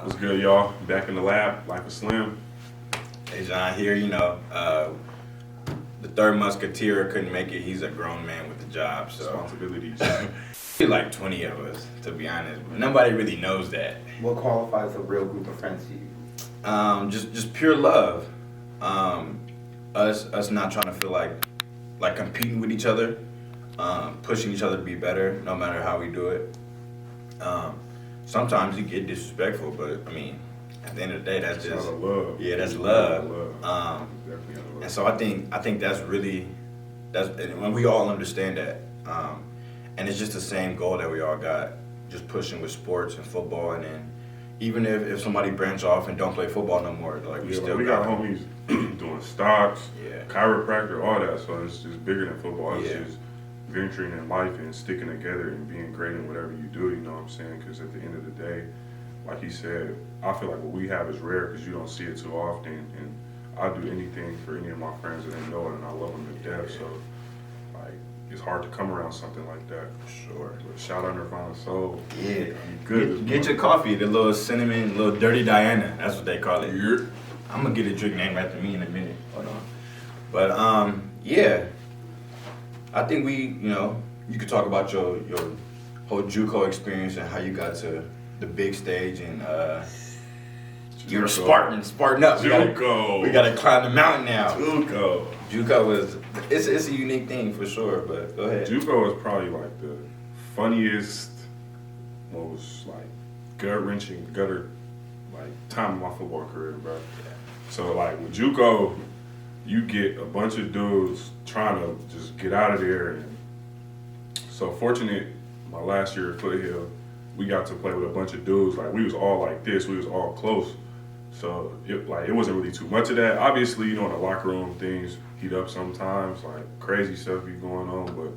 What's good, y'all? Back in the lab, life is slim. Aajon here, the third musketeer couldn't make it. He's a grown man with a job, so Responsibilities. like 20 of us, to be honest. Nobody really knows that. What qualifies a real group of friends to you? Just pure love. Us not trying to feel like competing with each other, pushing each other to be better, no matter how we do it. Sometimes you get disrespectful, but I mean, at the end of the day, that's just love. Yeah, that's love. Definitely out of love. And so I think that's when we all understand that, and it's just the same goal that we all got, just pushing with sports and football, and then even if somebody branch off and don't play football no more, like we still we got homies doing stocks, chiropractor, all that. So it's just bigger than football. It's just venturing in life and sticking together and being great in whatever you do. You know what I'm saying? Because at the end of the day, like he said, I feel like what we have is rare because you don't see it too often. And I do anything for any of my friends and they know it, and I love them to death. So like, it's hard to come around something like that. Sure. But shout out Nirvana Soul. Yeah. Good. Get your coffee, the little cinnamon, little dirty Diana. That's what they call it. I'm gonna get a drink named after me in a minute. Hold on. But yeah. I think you could talk about your whole JuCo experience and how you got to the big stage and you're a Spartan up. JuCo. We gotta climb the mountain now. JuCo. It's a unique thing for sure, but go ahead. JuCo is probably like the funniest, most like gut-wrenching, time of my football career, bro. Yeah. So like with JuCo, you get a bunch of dudes trying to just get out of there. And so fortunate, my last year at Foothill, we got to play with a bunch of dudes. Like we was all like this, we was all close. So it wasn't really too much of that. Obviously, in the locker room things heat up sometimes, like crazy stuff be going on, but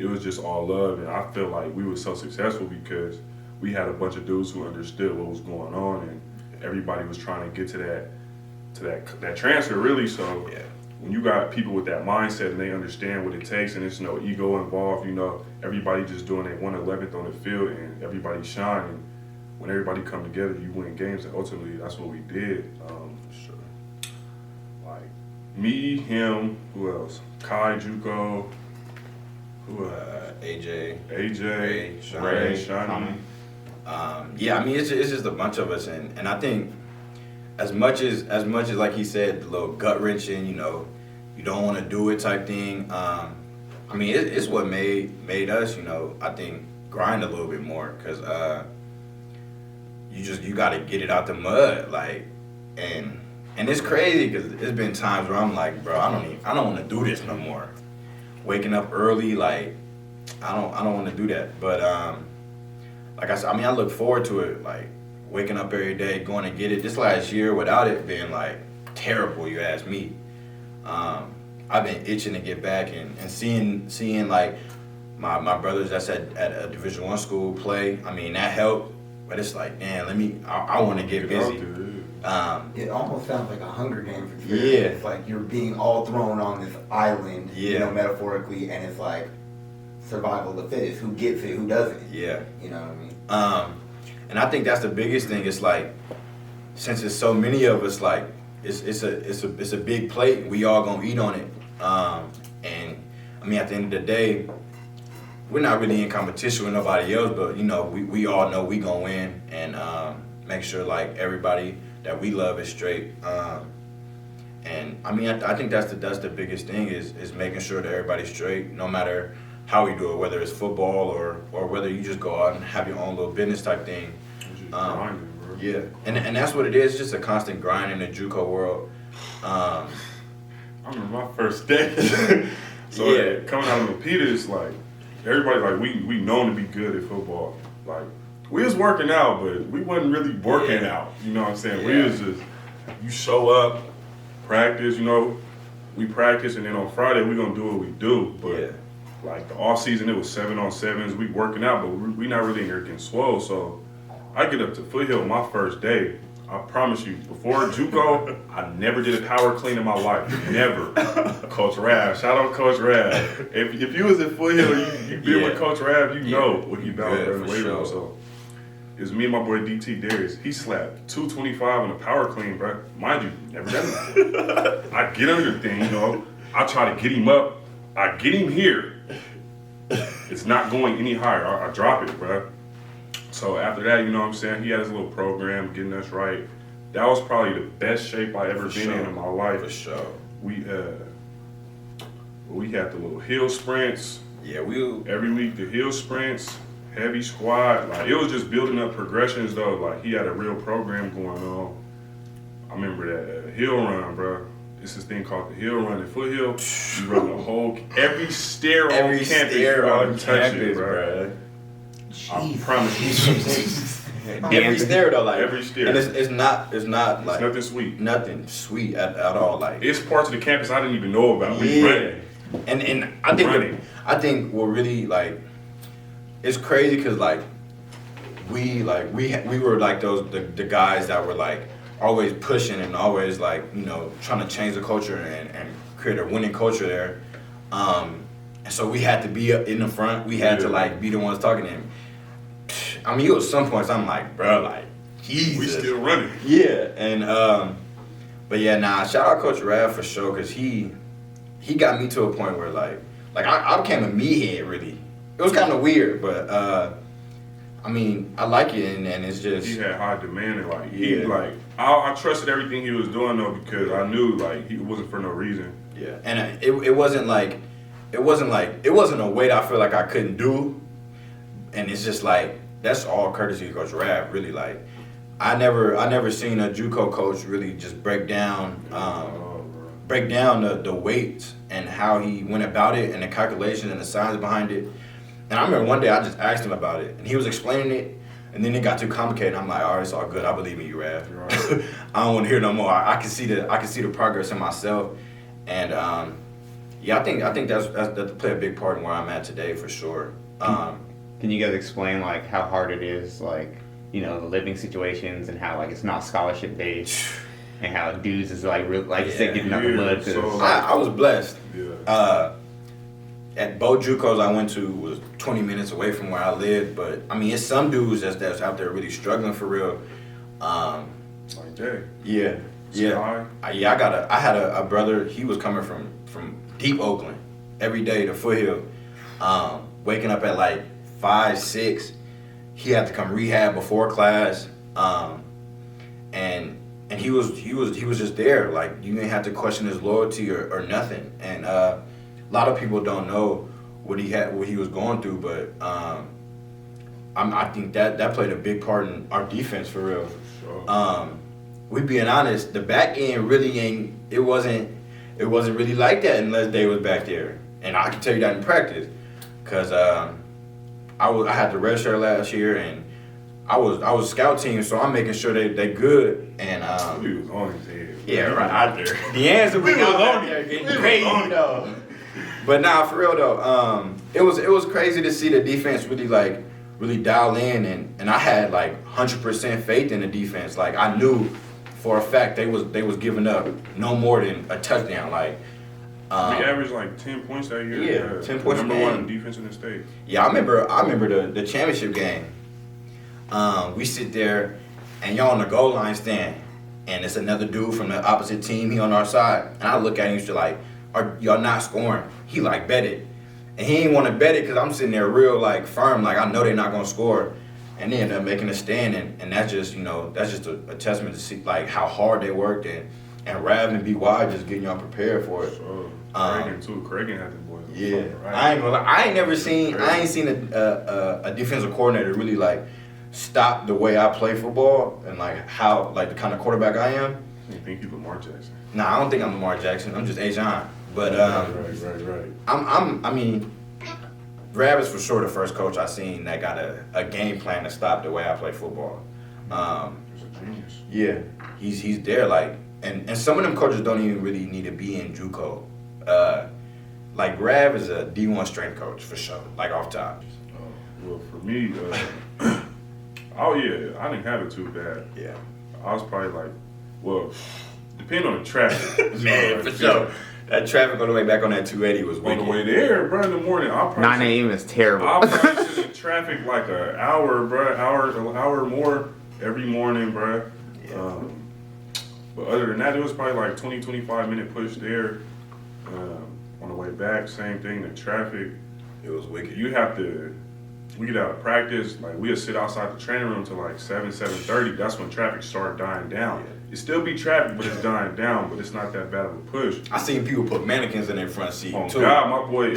it was just all love. And I feel like we were so successful because we had a bunch of dudes who understood what was going on, and everybody was trying to get to that transfer really. So when you got people with that mindset and they understand what it takes and there's no ego involved, everybody just doing their 1/11th on the field and everybody shining. When everybody come together, you win games, and ultimately that's what we did. Sure. Like me, him, who else? Kai, JuCo, who AJ, Ray, Shani. It's just a bunch of us, and I think as much as like he said, the little gut wrenching, you don't want to do it type thing. It's what made us, I think grind a little bit more because you got to get it out the mud, like, and it's crazy because there's been times where I'm like, bro, I don't want to do this no more. Waking up early, like, I don't want to do that, but like I said, I look forward to it, like waking up every day, going to get it. This last year, without it being like terrible, you ask me, I've been itching to get back and seeing like my brothers that's at a Division I school play. That helped, but it's like, man, I want to get busy. It almost sounds like a Hunger Games experience. Yeah. It's like you're being all thrown on this island, metaphorically, and it's like survival of the fittest. Who gets it? Who doesn't? Yeah. You know what I mean? And I think that's the biggest thing. It's like, since it's so many of us, like it's a big plate. We all gonna eat on it. At the end of the day, we're not really in competition with nobody else. But we all know we gonna win and make sure like everybody that we love is straight. I think that's the biggest thing is making sure that everybody's straight, no matter how we do it, whether it's football or whether you just go out and have your own little business type thing. Grinding, bro. Yeah, and that's what it is, just a constant grind in the JuCo world. I remember my first day. Coming out of Peters, like everybody, like we known to be good at football. Like we was working out, but we wasn't really working out. You know what I'm saying? We was just, you show up, practice. We practice, and then on Friday we gonna do what we do. But like the off season, it was 7-on-7s. We working out, but we not really in there getting swole. So I get up to Foothill my first day. I promise you, before JuCo, I never did a power clean in my life. Never. Coach Rav, shout out Coach Rav. If you was at Foothill, you been with Coach Rav, you know what he about in the weight room. So It was me and my boy DT Darius. He slapped 225 on a power clean, bro. Mind you, never done it. I get under the thing, you know. I try to get him up. I get him here. It's not going any higher. I drop it, bro. So after that, you know what I'm saying? He had his little program getting us right. That was probably the best shape I ever been in my life. For sure. We had the little hill sprints. Yeah, every week the hill sprints, heavy squat. Like it was just building up progressions though. Like he had a real program going on. I remember that hill run, bro. It's this thing called the hill run at Foothill. You run the whole every stair on campus. You gotta touch it, bro. I promise you. Every stair though, like every stair. And it's not like nothing sweet. Nothing sweet at all. Like it's parts of the campus I didn't even know about. We running. And I think what really like it's crazy because like we were like the guys that were like always pushing and always like, you know, trying to change the culture and create a winning culture there. And so we had to be up in the front. We had to like be the ones talking to him. I mean, it was some points I'm like, bro, like, Jesus. We still running. Yeah, and but yeah, shout out Coach Rav for sure, cause he got me to a point where like I became a meathead really. It was kind of weird, but I mean, I like it, and it's just he had high demand and like he like I trusted everything he was doing though because I knew like he wasn't for no reason. Yeah, and it wasn't a weight I feel like I couldn't do, and it's just like that's all courtesy of Coach Rav really. Like I never seen a JuCo coach really just break down the weights and how he went about it and the calculation and the science behind it. And I remember one day I just asked him about it and he was explaining it, and then it got too complicated. I'm like, all right, it's all good. I believe in you, Rav. Right. I don't want to hear no more. I can see the progress in myself, and yeah, I think that's play a big part in where I'm at today for sure. Can you guys explain like how hard it is, like, you know, the living situations and how like it's not scholarship based and how dudes is like real, like you said, getting out the mud? So, I was blessed. Yeah. At both JuCos I went to was 20 minutes away from where I lived, but I mean it's some dudes that's out there really struggling for real. Like Jay. Yeah. I had a brother. He was coming from deep Oakland every day to Foothill, waking up at like 5, 6. He had to come rehab before class, and he was just there. Like you didn't have to question his loyalty or nothing. And a lot of people don't know what he was going through, but I think that played a big part in our defense for real. Sure. We being honest, the back end really it wasn't really like that unless they was back there, and I can tell you that in practice, cause I had the red shirt last year, and I was scout team, so I'm making sure they good, and he was on his head. Yeah, right out there. The answer we was on there getting crazy though. But for real though, it was crazy to see the defense really dial in, and I had like 100% faith in the defense. Like I knew for a fact they was giving up no more than a touchdown. Like we averaged like 10 points that year. Yeah, 10 points. Number one in defense in the state. Yeah, I remember the championship game. We sit there, and y'all on the goal line stand, and it's another dude from the opposite team. He on our side, and I look at him and he's like, "Are y'all not scoring?" He like bet it, and he ain't want to bet it because I'm sitting there real like firm, like I know they're not gonna score, and they end up making a stand, and that's just a testament to see like how hard they worked and Rav and BY just getting y'all prepared for it. Sure. Craig had the boys. Yeah, right? I ain't seen a defensive coordinator really like stop the way I play football and like how like the kind of quarterback I am. You think you're Lamar Jackson? Nah, I don't think I'm Lamar Jackson. I'm just Aajon. But right. I mean, Rav is for sure the first coach I seen that got a game plan to stop the way I play football. He's a genius. Yeah, he's there like, and some of them coaches don't even really need to be in JuCo. Like Rav is a D1 strength coach for sure, like off top. Well, for me, oh yeah, I didn't have it too bad. Yeah, I was probably like, well, depending on the traffic. Man, for sure. That traffic on the way back on that 280 was on wicked. the way there, bro, in the morning. 9 a.m. is terrible. I'll probably sit in traffic like an hour, bro. An hour more every morning, bro. Yeah. But other than that, it was probably like 25 minute push there. On the way back, same thing. The traffic. It was wicked. We get out of practice, like we'll sit outside the training room till like 7:30. That's when traffic started dying down. It still be traffic, but it's dying down. But it's not that bad of a push. I seen people put mannequins in their front seat Oh too. God, my boy.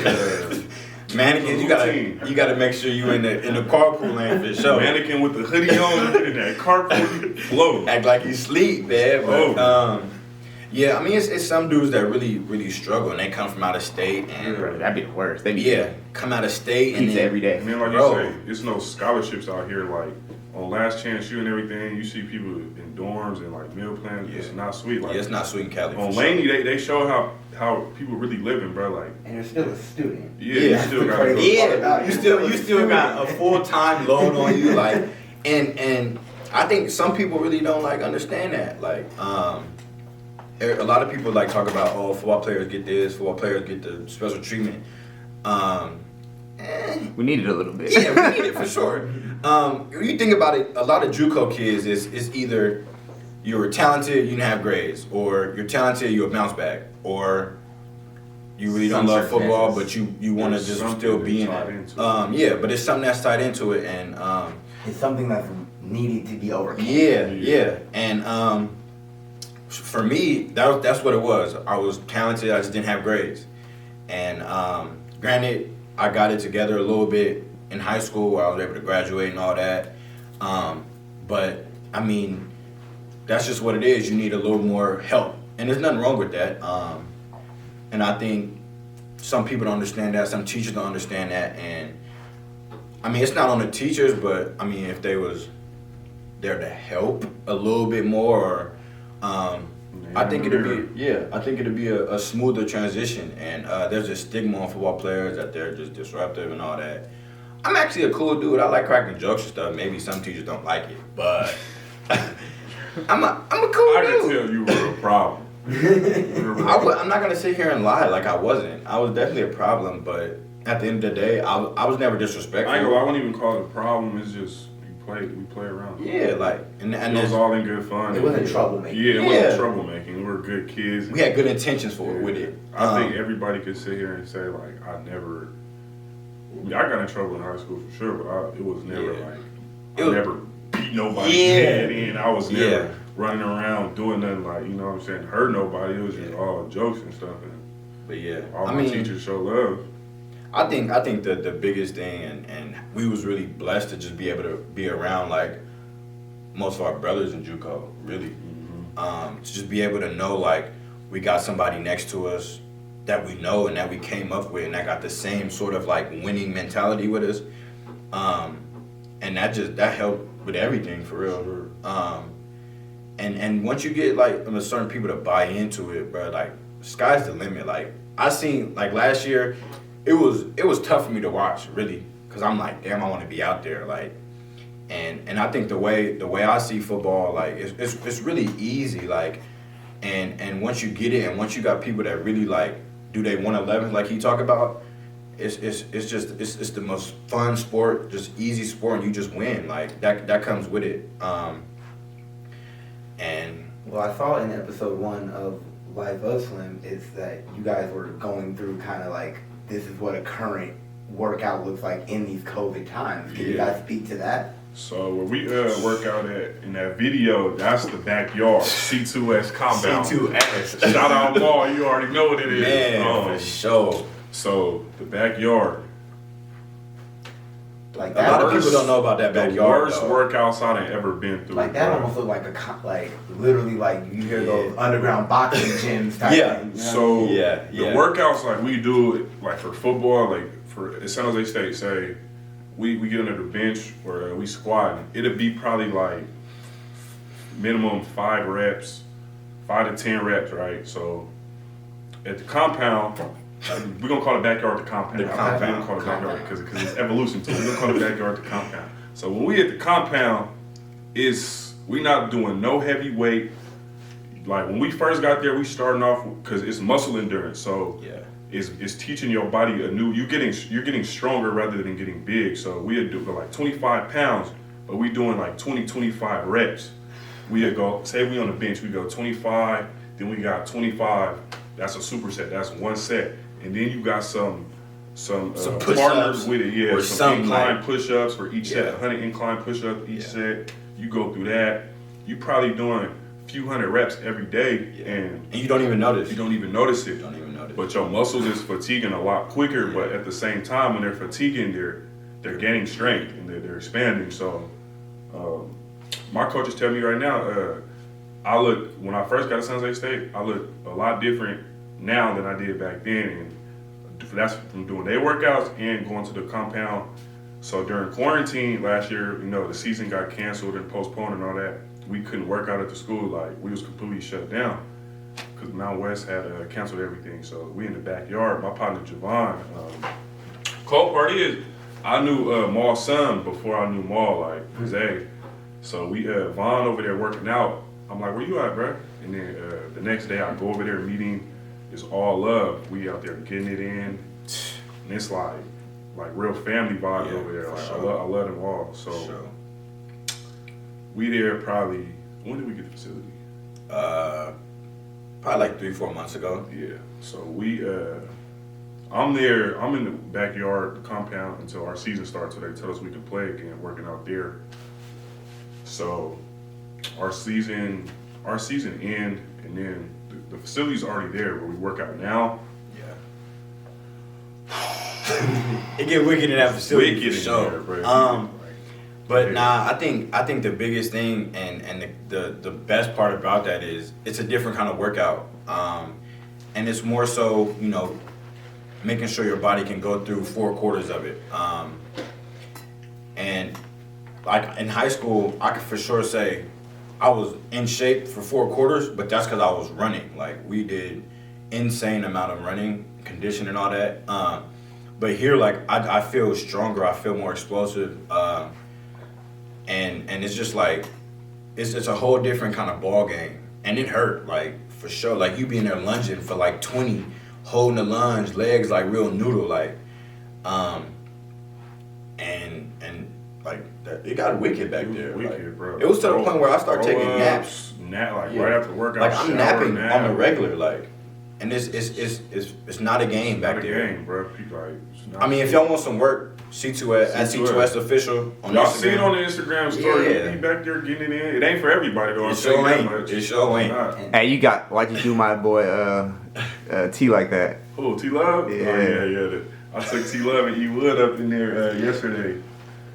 Mannequins, you gotta make sure you in the carpool lane for sure. Mannequin with the hoodie on and that carpool flow. Act like you sleep, man. But Oh. yeah, I mean it's some dudes that really struggle and they come from out of state and Bro, that'd be the worst. They'd be come out of state and pizza then, every day. And then like Bro. you say, it's no scholarships out here. Like on Last Chance U and everything, you see people in dorms and like meal plans. Yeah. It's not sweet. Like yeah, it's not sweet in Cali. on for Laney, sure. they show how people really living, bro. Like And you're still a student. yeah, Yeah. you still got to go. Yeah, you still got a full-time load on you, like, and I think some people really don't like understand that. Like, a lot of people like talk about, oh, football players get this, football players get the special treatment. We need it a little bit. Yeah, we need it for sure. When you think about it, a lot of JuCo kids is either you're talented, you didn't have grades, or you're talented, you're a bounce back, or you really don't Some love football, circumstances. but you want to There's just something still that's be in tied it. into it. Yeah, but it's something that's tied into it, and It's something that's needed to be overcome. yeah, and for me, that's what it was. I was talented, I just didn't have grades, and granted, I got it together a little bit in high school where I was able to graduate and all that, but I mean, that's just what it is. You need a little more help, and there's nothing wrong with that. And I think some people don't understand that, some teachers don't understand that, and I mean, it's not on the teachers, but I mean, if they was there to help a little bit more, I think it'd be a smoother transition. And there's a stigma on football players that they're just disruptive and all that. I'm actually a cool dude. I like cracking jokes and stuff. Maybe some teachers don't like it, but I'm a cool I dude. can tell you were a problem. I'm not gonna sit here and lie like I wasn't. I was definitely a problem, but at the end of the day, I was never disrespectful. I ain't gonna lie, I wouldn't even call it a problem. It's just we play around. Yeah, like and it was all in good fun. It wasn't troublemaking. Yeah, it Yeah. wasn't troublemaking. We were good kids. we had good intentions for it with it. I think everybody could sit here and say like I got in trouble in high school for sure, but it was never Yeah. like It I was- never beat nobody's Yeah. head in. I was never Yeah. running around doing nothing like, you know what I'm saying, hurt nobody. It was just Yeah. all jokes and stuff. And But yeah, all I my mean, teachers show love. I think the biggest thing, and we was really blessed to just be able to be around like most of our brothers in JuCo, really. To just be able to know like we got somebody next to us that we know and that we came up with and that got the same sort of like winning mentality with us. And that helped with everything for real. And once you get like certain people to buy into it, bro, like sky's the limit. Like I seen like last year, it was tough for me to watch really, cause I'm like, damn, I want to be out there, like, and I think the way I see football, like it's really easy, like, and once you get it, and once you got people that really like do they 111s like he talk about, it's the most fun sport, just easy sport, and you just win, like that comes with it, and Well, I saw in episode 1 of Life of Slim is that you guys were going through kind of like, this is what a current workout looks like in these COVID times. Can you Yeah. guys speak to that? So where we work out at in that video, that's the backyard, C2S compound. C2S. Shout out Maul, you already know what it is. Man, for sure. So the backyard. Like A that, lot of people don't know about that The backyard. worst though. workouts I done ever been through. like that bro. almost looked like like literally like you hear those Yeah. underground boxing gyms type Yeah. thing. You know? So Yeah, the yeah. workouts like we do, like for football, like for at San Jose State, say we get under the bench where we squat. It'll be probably like minimum 5 to 10 reps, right? So at the compound, we're gonna call it backyard the compound. The We're gonna call it backyard because it's evolution too. We're gonna call it backyard the compound. So when we at the compound, we not doing no heavy weight. Like when we first got there, we starting off because it's muscle endurance. So Yeah. is teaching your body you're getting stronger rather than getting big. So we'd do like 25 pounds, but we doing like 25 reps. We'd go, say we on the bench, we go 25, then we got 25, that's a superset, that's one set. And then you got some partners with it, or some incline like, push-ups for each set, 100 incline push-ups each set. You go through that, you probably doing a few hundred reps every day, and you don't even notice. You don't even notice it. You don't even notice. But your muscles is fatiguing a lot quicker. But at the same time, when they're fatiguing, they're gaining strength and they're expanding. So my coaches tell me right now, when I first got to San Jose State, I look a lot different now than I did back then, and that's from doing their workouts and going to the compound. So during quarantine last year, the season got canceled and postponed and all that. We couldn't work out at the school. Like, we was completely shut down because Mount West had canceled everything. So we in the backyard. My partner Javon. Cold part is, I knew Maul's son before I knew Maul, like Jose. So we Vaughn over there working out. I'm like, where you at, bro? And then the next day I go over there meeting. It's all love. We out there getting it in. And it's like real family vibes over there. Like, sure. I love them all. So Sure. we there probably, when did we get the facility? Probably like 3-4 months ago. Yeah. So I'm there, I'm in the backyard, the compound until our season starts. So they tell us we can play again, working out there. So our season end, and then the facility's already there where we work out now. Yeah. It get wicked in that facility. Wicked for sure. in there, bro. But nah, I think the biggest thing and the best part about that is it's a different kind of workout. And it's more so, making sure your body can go through 4 quarters of it. And like in high school, I could for sure say I was in shape for 4 quarters, but that's because I was running. Like, we did insane amount of running, conditioning, and all that. But here, like, I feel stronger. I feel more explosive. And it's just like, it's a whole different kind of ball game. And it hurt, like, for sure. Like, you be in there lunging for like 20, holding the lunge, legs like real noodle, like, and like, it got wicked back there. Wicked, like, bro. It was to the point where I started taking naps. Right after workout. Like, I'm napping on the regular, like, and it's not a game back there. Game, bro. People, like, I mean, if y'all want some work, C2S at C2S official on y'all Instagram. see it on the Instagram story. Yeah. Be back there getting it in. It ain't for everybody though. It sure ain't. It sure ain't. Hey, why'd you do my boy T like that? Oh, T Love? Yeah. Oh, yeah. I took T Love and E Wood up in there yesterday.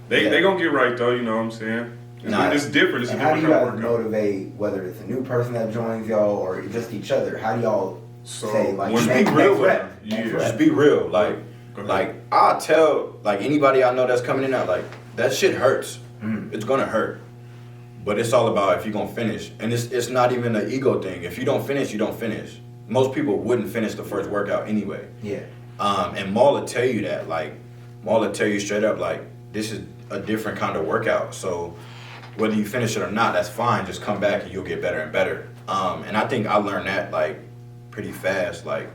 They gonna get right though. You know what I'm saying? It's different. It's a how different do you kind of guys workout. motivate, whether it's a new person that joins y'all or just each other? How do y'all say, like, when next be real rep, with next Yeah. rep? Just be real. Like Go ahead. Like, I'll tell, like, anybody I know that's coming in out, like, that shit hurts. It's gonna hurt. But it's all about if you're gonna finish. And it's not even an ego thing. If you don't finish, you don't finish. Most people wouldn't finish the first workout anyway. Yeah. And Maul will tell you that. Like, Maul will tell you straight up, like, this is a different kind of workout. So whether you finish it or not, that's fine. Just come back and you'll get better and better. And I think I learned that, like, pretty fast. Like,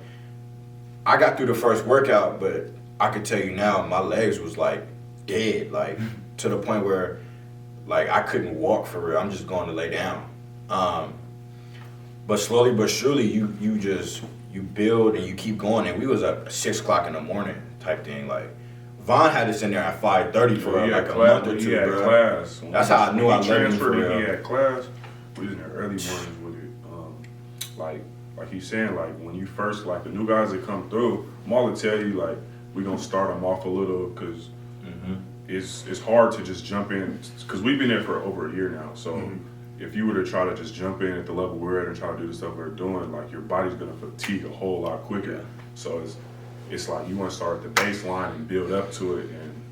I got through the first workout, but I could tell you now, my legs was like dead, like to the point where, like, I couldn't walk for real. I'm just going to lay down. But slowly but surely, you build and you keep going. And we was up at 6 o'clock in the morning type thing. Like, Vaughn had us in there at 5:30 for like a month or two, He had bro. class. That's how I knew I loved him for transferred. real. He had class. We was in there early mornings with it. Like he's saying, like, when you first, like, the new guys that come through, Maul will tell you, like, we gonna start them off a little because it's hard to just jump in, because we've been there for over a year now. So if you were to try to just jump in at the level we're at and try to do the stuff we're doing, like, your body's gonna fatigue a whole lot quicker. Yeah. So it's like you want to start at the baseline and build up to it, and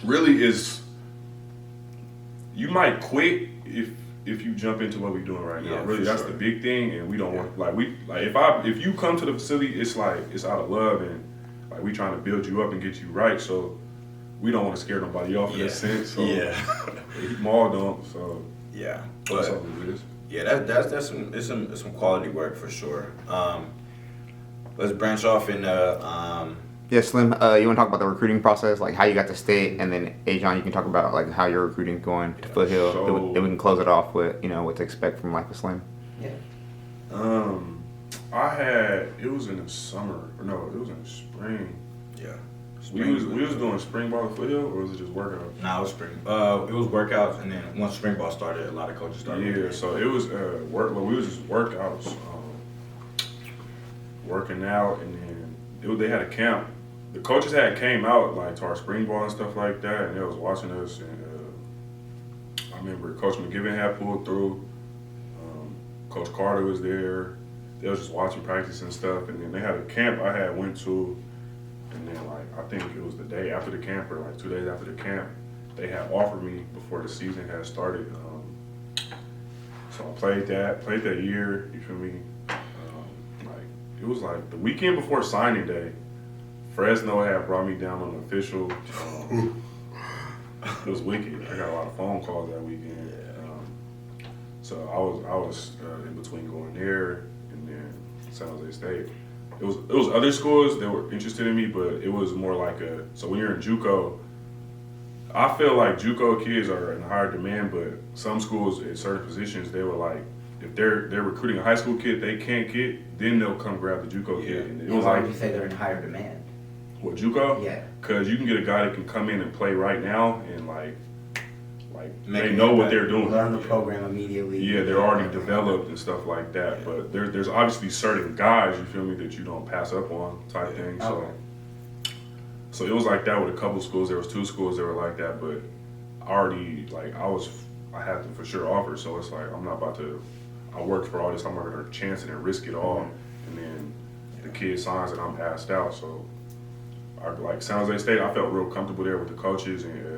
really you might quit if you jump into what we're doing right now. Yeah, Really, for that's sure. the big thing, and we don't want, like, if you come to the facility, it's like it's out of love, and like we trying to build you up and get you right, so we don't want to scare nobody off in a sense. So Maul don't. So Yeah, that's but all it is. yeah, that's some quality work for sure. let's branch off in Yeah, Slim. You want to talk about the recruiting process, like how you got to state, and then Aajon, you can talk about like how your recruiting going to Foothill. So- Then we can close it off with what to expect from Life of Slim. Yeah. It was in the summer, or no, it was in the spring. yeah. We was doing spring ball at Foothill, or was it just workout? Nah, it was spring. It was workouts, and then once spring ball started, a lot of coaches started. Yeah, so it was we was just workouts, working out, and then they had a camp. The coaches came out like to our spring ball and stuff like that, and they was watching us. And I remember Coach McGibbon had pulled through. Coach Carter was there. They was just watching practice and stuff, and then they had a camp I had went to, and then like I think it was the day after the camp or like 2 days after the camp, they had offered me before the season had started. So I played that year. You feel me? Like it was like the weekend before signing day. Fresno had brought me down on an official. It was wicked. I got a lot of phone calls that weekend. So I was in between going there and then San Jose State. It was other schools that were interested in me, but it was more like so when you're in JuCo, I feel like JuCo kids are in higher demand, but some schools at certain positions they were like, if they're recruiting a high school kid they can't get, then they'll come grab the JuCo kid. And it was Why like, would you say they're in higher demand? what, JuCo? Yeah. Because you can get a guy that can come in and play right now and like Make they an know what impact. they're doing. Learn the program immediately. Yeah, they're already developed and stuff like that. Yeah. But there's obviously certain guys, you feel me, that you don't pass up on type thing. So, Okay. so it was like that with a couple schools. There was 2 schools that were like that, but already like I had them for sure offered. So it's like I worked for all this. I'm not gonna chance it and risk it all, and then the kid signs and I'm passed out. So I like San Jose State. I felt real comfortable there with the coaches and.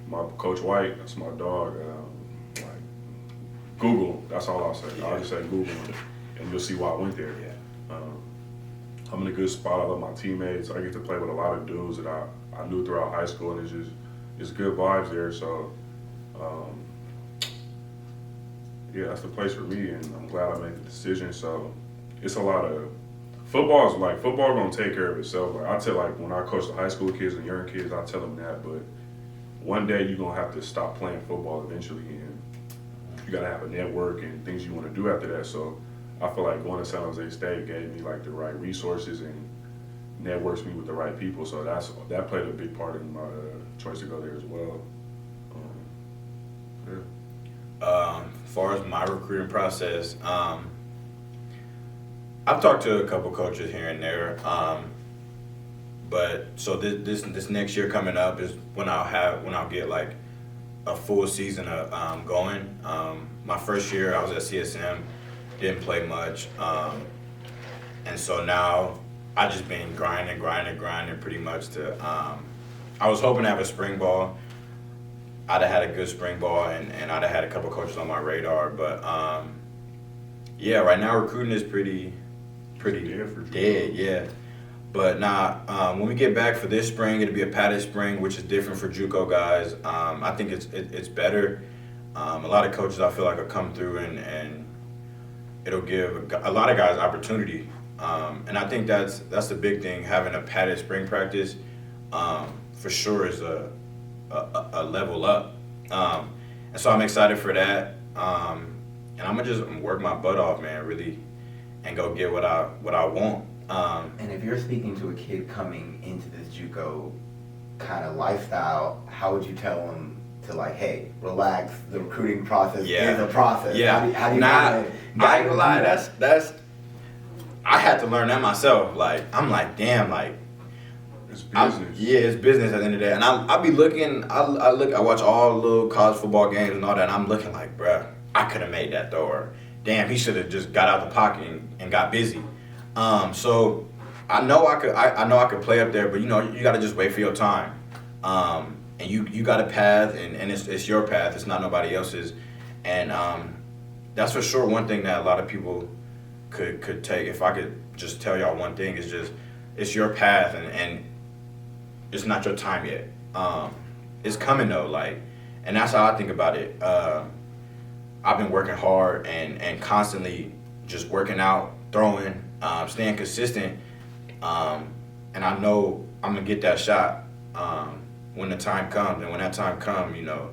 My Coach White, that's my dog. Like Google, that's all I'll say. I'll just say Google, and you'll see why I went there. Yeah. I'm in a good spot. I love my teammates. I get to play with a lot of dudes that I knew throughout high school, and it's good vibes there. So, yeah, that's the place for me, and I'm glad I made the decision. So, it's a lot of football gonna take care of itself. Like I tell, like when I coach the high school kids and young kids, I tell them that, but one day you're gonna have to stop playing football eventually, and you gotta have a network and things you want to do after that. So I feel like going to San Jose State gave me like the right resources and networks me with the right people. So that played a big part in my choice to go there as well. As far as my recruiting process, I've talked to a couple coaches here and there. But so this next year coming up is when I'll get like a full season of going. My first year I was at CSM, didn't play much, and so now I just been grinding pretty much to. I was hoping to have a spring ball. I'd have had a good spring ball and I'd have had a couple coaches on my radar, but yeah, right now recruiting is pretty dead, yeah. But when we get back for this spring, it'll be a padded spring, which is different for JuCo guys. I think it's better. A lot of coaches I feel like will come through and it'll give a lot of guys opportunity. And I think that's the big thing. Having a padded spring practice for sure is a level up. And so I'm excited for that. And I'm gonna just work my butt off, man, really, and go get what I want. And if you're speaking to a kid coming into this JuCo kind of lifestyle, how would you tell them to like, hey, relax, the recruiting process is a process? Yeah. How do you I guide ain't gonna lie, them? that's I had to learn that myself. Like, I'm like, damn, like, It's business. it's business at the end of the day. And I be looking, I watch all the little college football games and all that, and I'm looking like, bruh, I could have made that throw, or damn, he should have just got out the pocket and got busy. So I know I could play up there, but you got to just wait for your time. And you got a path, and it's your path. It's not nobody else's. And that's for sure one thing that a lot of people could take. If I could just tell y'all one thing, is just it's your path, and it's not your time yet. It's coming though, like, and that's how I think about it. I've been working hard and constantly just working out, throwing, staying consistent, and I know I'm gonna get that shot when the time comes. And when that time comes, you know,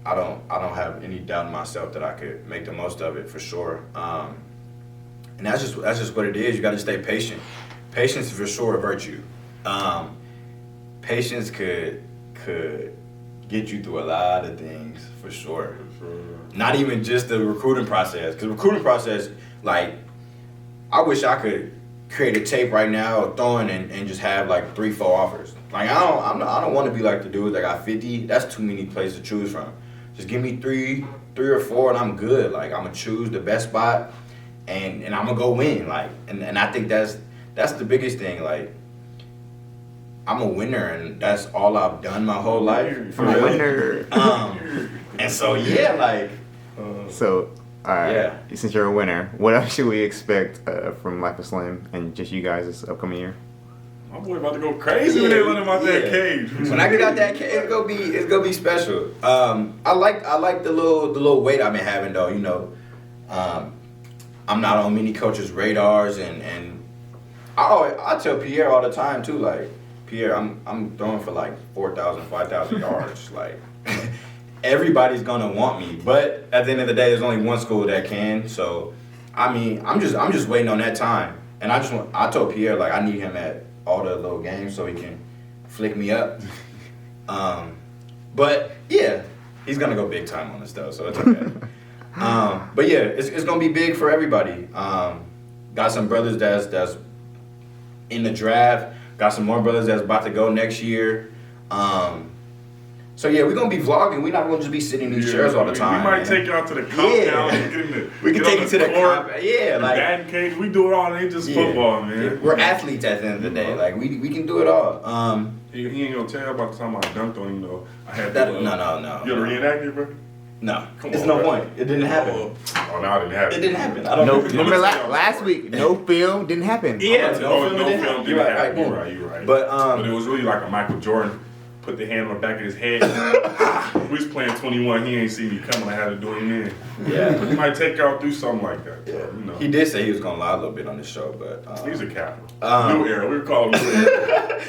I don't have any doubt in myself that I could make the most of it for sure. And that's just what it is. You got to stay patient. Patience is for sure a virtue. Patience could get you through a lot of things for sure. Not even just the recruiting process, because recruiting process, like, I wish I could create a tape right now, throw in and just have like 3-4 offers. Like, I don't want to be like the dudes that got 50. That's too many places to choose from. Just give me three or four, and I'm good. Like, I'm gonna choose the best spot, and I'm gonna go win. Like, and I think that's the biggest thing. Like, I'm a winner, and that's all I've done my whole life. I'm a winner. And so yeah, like. So, all right. Yeah. Since you're a winner, what else should we expect from Life of Slim and just you guys this upcoming year? My boy about to go crazy when they let him out that Yeah. cage. When I get out that cage, it's gonna be special. I like the little weight I've been having though. You know, I'm not on many coaches' radars, and I tell Pierre all the time too. Like, Pierre, I'm throwing for like 4,000, 5,000 yards. Like, everybody's gonna want me, but at the end of the day, there's only one school that can. So, I mean, I'm just waiting on that time. And I told Pierre, like, I need him at all the little games so he can flick me up. But yeah, he's gonna go big time on this though, so it's okay. But yeah, it's gonna be big for everybody. Got some brothers that's in the draft. Got some more brothers that's about to go next year. So yeah, we're gonna be vlogging. We're not gonna just be sitting in these chairs all the time. We might man. take y'all to the compound. And We can take you to the court. compound. Yeah, like, batting cage. We do it all. It ain't just football, man. we're athletes at the end of the day. Like, we can do it all. He ain't gonna tell about the time I dunked on him though. I had That, to, no. You ever reenact it, bro? No, Come it's on, no bro. point. It didn't happen. Oh, no, it didn't happen. It didn't happen. I don't No, know. remember last week, no film didn't happen. Yeah, No no film film didn't didn't happen. happen. You're You're right. But it was really like a Michael Jordan. Put the hand on the back of his head. We was playing 21. He ain't see me coming. I had to do him in. yeah, He might take y'all through something like that. yeah. You know. He did say he was gonna lie a little bit on the show, but He's a capital. Um, New era. We call him New era.